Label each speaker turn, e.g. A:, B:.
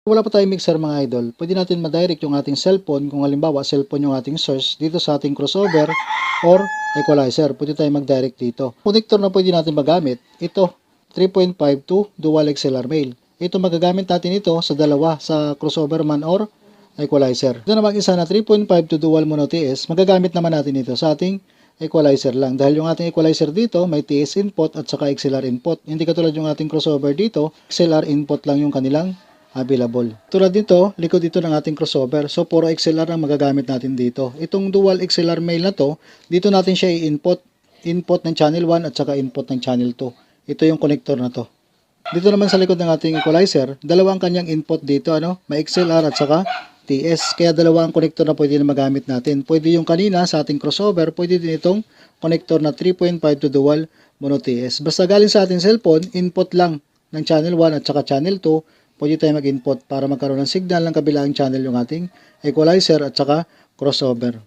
A: Wala pa tayong mixer mga idol, pwede natin ma-direct yung ating cellphone kung halimbawa cellphone yung ating source dito sa ating crossover or equalizer. Pwede tayong mag-direct dito. Connector na pwede natin magamit, ito 3.5 to dual XLR male. Ito magagamit natin ito sa dalawa, sa crossover man or equalizer. Ito naman isa na 3.5 to dual mono TS, magagamit naman natin ito sa ating equalizer lang. Dahil yung ating equalizer dito may TS input at saka XLR input. Hindi katulad yung ating crossover dito, XLR input lang yung kanilang available. Tulad dito, likod dito ng ating crossover. So, puro XLR ang magagamit natin dito. Itong dual XLR male na to, dito natin siya i-input. Input ng channel 1 at saka input ng channel 2. Ito yung connector na to. Dito naman sa likod ng ating equalizer, dalawang kanyang input dito, may XLR at saka TS. Kaya dalawa ang connector na pwede na magamit natin. Pwede yung kanina sa ating crossover, pwede din itong connector na 3.5 to dual mono TS. Basta galing sa ating cellphone, input lang ng channel 1 at saka channel 2, pwede tayo mag-input para magkaroon ng signal ng kabilang channel yung ating equalizer at saka crossover.